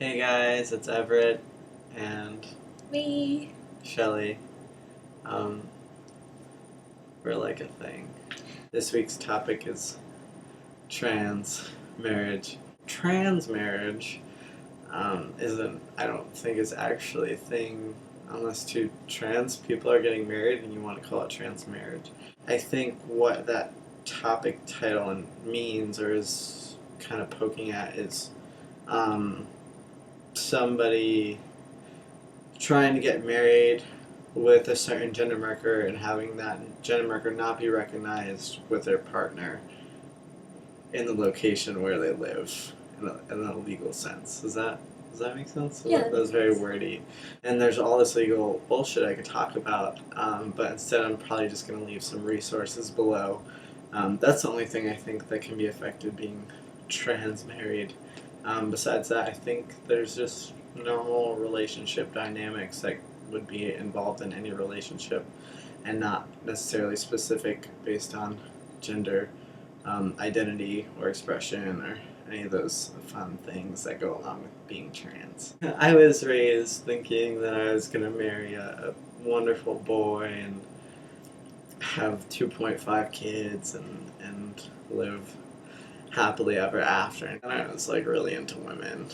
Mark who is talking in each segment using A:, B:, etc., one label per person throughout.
A: Hey guys, it's Everett and
B: Me.
A: Shelly. Um, we're like a thing. This week's topic is trans marriage. Trans marriage isn't, I don't think, is actually a thing unless two trans people are getting married and you want to call it trans marriage. I think what that topic title means or is kind of poking at is somebody trying to get married with a certain gender marker and having that gender marker not be recognized with their partner in the location where they live in a legal sense. Does that make sense?
B: Yeah,
A: That was very wordy. And there's all this legal bullshit I could talk about, but instead I'm probably just going to leave some resources below. That's the only thing I think that can be affected being trans married. Besides that, I think there's just normal relationship dynamics that would be involved in any relationship and not necessarily specific based on gender, identity, or expression, or any of those fun things that go along with being trans. I was raised thinking that I was going to marry a wonderful boy and have 2.5 kids and live happily ever after. And I was like really into women.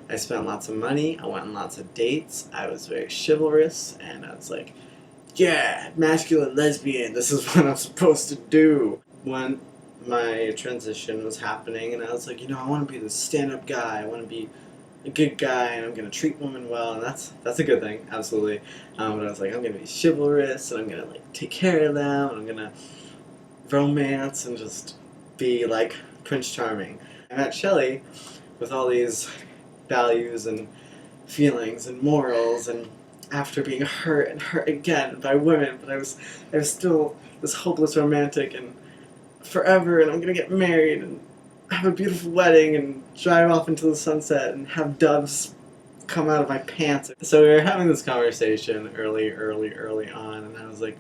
A: I spent lots of money, I went on lots of dates, I was very chivalrous, and I was like, yeah, masculine lesbian, this is what I'm supposed to do. When my transition was happening, and I was like, I want to be the stand-up guy, I want to be a good guy, and I'm going to treat women well, and that's a good thing, absolutely. But I was like, I'm going to be chivalrous, and I'm going to like take care of them, and I'm going to romance, and just be like Prince Charming. I met Shelly with all these values and feelings and morals, and after being hurt and hurt again by women, but I was still this hopeless romantic and forever, and I'm gonna get married and have a beautiful wedding and drive off into the sunset and have doves come out of my pants. So we were having this conversation early on, and I was like,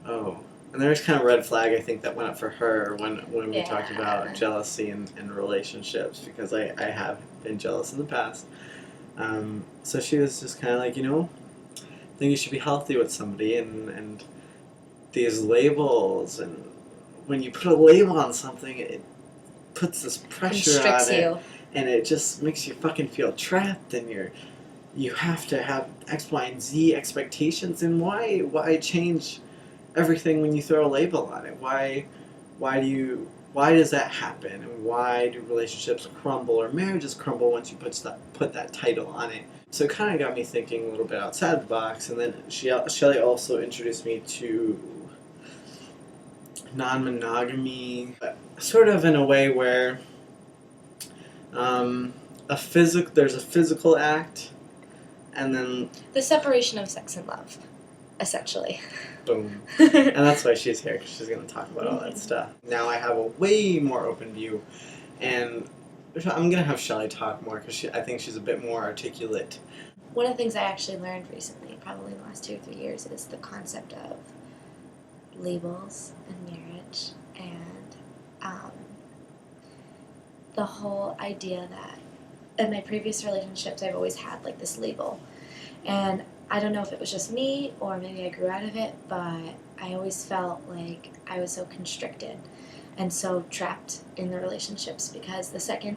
A: oh. And there was kind of a red flag, I think, that went up for her when we talked about jealousy and relationships, because I have been jealous in the past. So she was just kind of like, I think you should be healthy with somebody, and these labels, and when you put a label on something, it puts this pressure on it, and it just makes you fucking feel trapped, and you have to have X, Y, and Z expectations, and why change everything when you throw a label on it? Why does that happen, and why do relationships crumble or marriages crumble once you put that title on it? So it kind of got me thinking a little bit outside the box, and then Shelly also introduced me to non-monogamy, sort of in a way where there's a physical act, and then
B: the separation of sex and love, essentially.
A: Boom. And that's why she's here, because she's going to talk about all that stuff. Now I have a way more open view, and I'm going to have Shelly talk more, because I think she's a bit more articulate.
B: One of the things I actually learned recently, probably in the last 2 or 3 years, is the concept of labels in marriage, and the whole idea that in my previous relationships I've always had like this label, and I don't know if it was just me or maybe I grew out of it, but I always felt like I was so constricted and so trapped in the relationships, because the second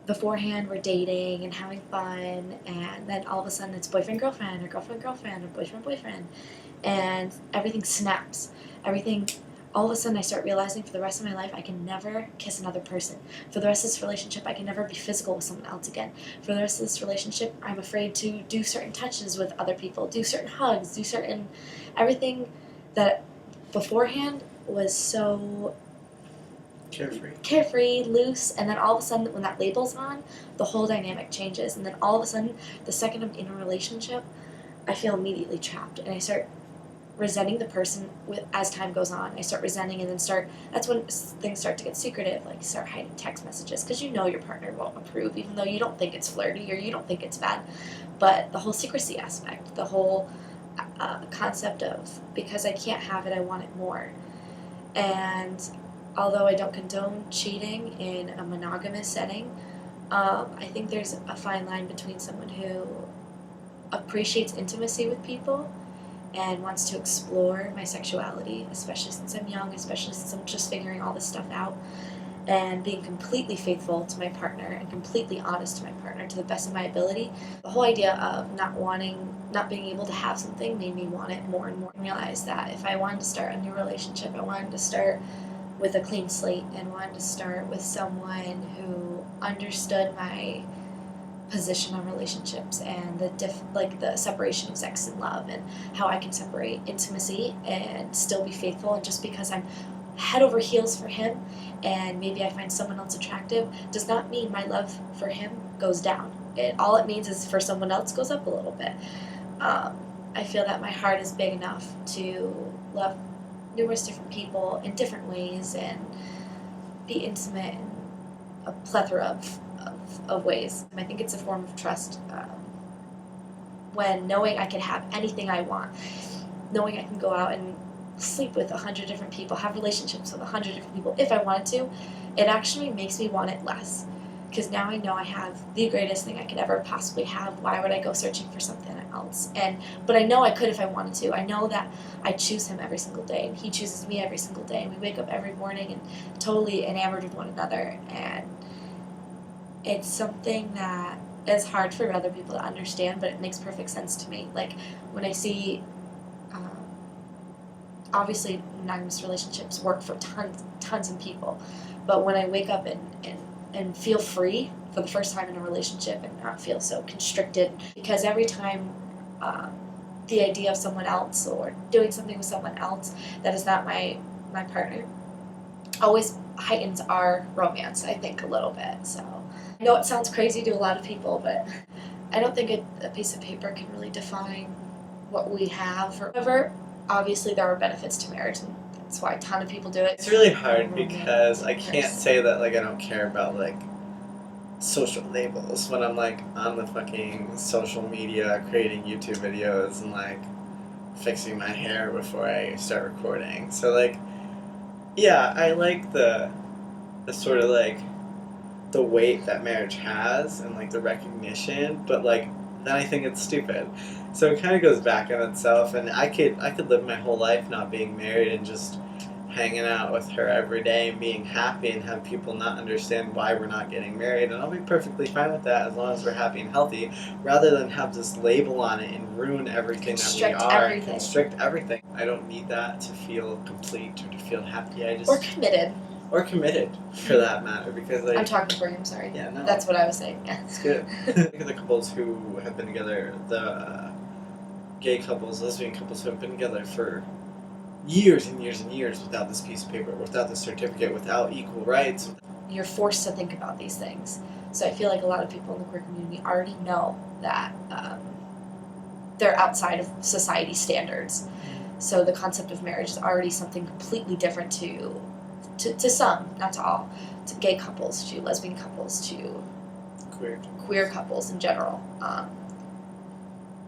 B: beforehand we're dating and having fun, and then all of a sudden it's boyfriend-girlfriend or girlfriend-girlfriend or boyfriend-boyfriend, and everything snaps. All of a sudden I start realizing for the rest of my life I can never kiss another person. For the rest of this relationship I can never be physical with someone else again. For the rest of this relationship I'm afraid to do certain touches with other people, do certain hugs, do certain everything that beforehand was so carefree, loose, and then all of a sudden when that label's on, the whole dynamic changes, and then all of a sudden the second I'm in a relationship I feel immediately trapped, and I start resenting the person as time goes on. I start resenting, and then that's when things start to get secretive, like you start hiding text messages because your partner won't approve, even though you don't think it's flirty or you don't think it's bad. But the whole secrecy aspect, the whole concept of, because I can't have it, I want it more. And although I don't condone cheating in a monogamous setting, I think there's a fine line between someone who appreciates intimacy with people and wants to explore my sexuality, especially since I'm young, especially since I'm just figuring all this stuff out, and being completely faithful to my partner and completely honest to my partner to the best of my ability. The whole idea of not being able to have something made me want it more and more. I realized that if I wanted to start a new relationship, I wanted to start with a clean slate and wanted to start with someone who understood my position on relationships and the separation of sex and love, and how I can separate intimacy and still be faithful. And just because I'm head over heels for him and maybe I find someone else attractive does not mean my love for him goes down. All it means is for someone else goes up a little bit. I feel that my heart is big enough to love numerous different people in different ways and be intimate in a plethora of ways. I think it's a form of trust, when knowing I can have anything I want, knowing I can go out and sleep with 100 different people, have relationships with 100 different people if I wanted to, it actually makes me want it less. Because now I know I have the greatest thing I could ever possibly have. Why would I go searching for something else? But I know I could if I wanted to. I know that I choose him every single day, and he chooses me every single day, and we wake up every morning and totally enamored with one another. And it's something that is hard for other people to understand, but it makes perfect sense to me. Like when I see, obviously monogamous relationships work for tons of people, but when I wake up and feel free for the first time in a relationship and not feel so constricted, because every time the idea of someone else or doing something with someone else that is not my partner always heightens our romance, I think, a little bit. So I know it sounds crazy to a lot of people, but I don't think a piece of paper can really define what we have. However, obviously there are benefits to marriage, and that's why a ton of people do it.
A: It's really hard because I can't say that like I don't care about like social labels when I'm like on the fucking social media creating YouTube videos and like fixing my hair before I start recording. So like, yeah, I like the sort of like the weight that marriage has and like the recognition, but like then I think it's stupid. So it kind of goes back on itself, and I could live my whole life not being married and just hanging out with her every day and being happy and have people not understand why we're not getting married, and I'll be perfectly fine with that as long as we're happy and healthy, rather than have this label on it and ruin everything that we are and constrict everything. I don't need that to feel complete or to feel happy. Or committed, for that matter, because like...
B: I'm talking for you, I'm sorry.
A: Yeah, no.
B: That's what I was saying, yeah.
A: It's good. Look at the couples who have been together, the gay couples, lesbian couples who have been together for years and years and years without this piece of paper, without this certificate, without equal rights.
B: You're forced to think about these things. So I feel like a lot of people in the queer community already know that they're outside of society standards. So the concept of marriage is already something completely different to some, not to all, to gay couples, to lesbian couples, to queer couples in general.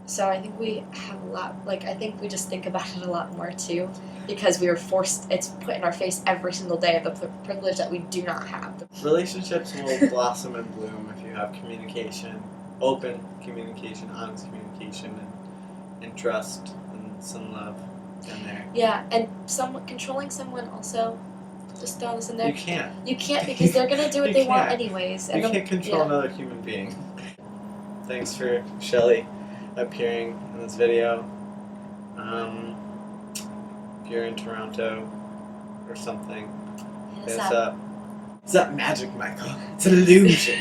B: So I think we have a lot, I think we just think about it a lot more too, because we were forced, it's put in our face every single day of the privilege that we do not have.
A: Relationships will blossom and bloom if you have communication, open communication, honest communication, and trust and some love in there.
B: Yeah, and controlling someone also. Just throw this in there.
A: You can't.
B: You can't, because they're going to do what they want anyways.
A: You can't control another human being. Thanks for Shelly appearing in this video. If you're in Toronto or something, hit us up. It's not magic, Michael. It's an illusion.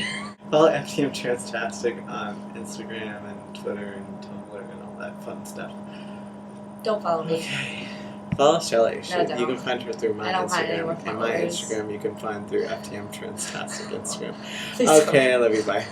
A: Follow FTM Transtastic on Instagram and Twitter and Tumblr and all that fun stuff.
B: Don't follow me.
A: Okay. Follow Shelly.
B: No, don't.
A: You can find her through my Instagram. And my
B: followers.
A: Instagram you can find through FTM Transtastic Instagram.
B: Please
A: Okay, I love you. Bye.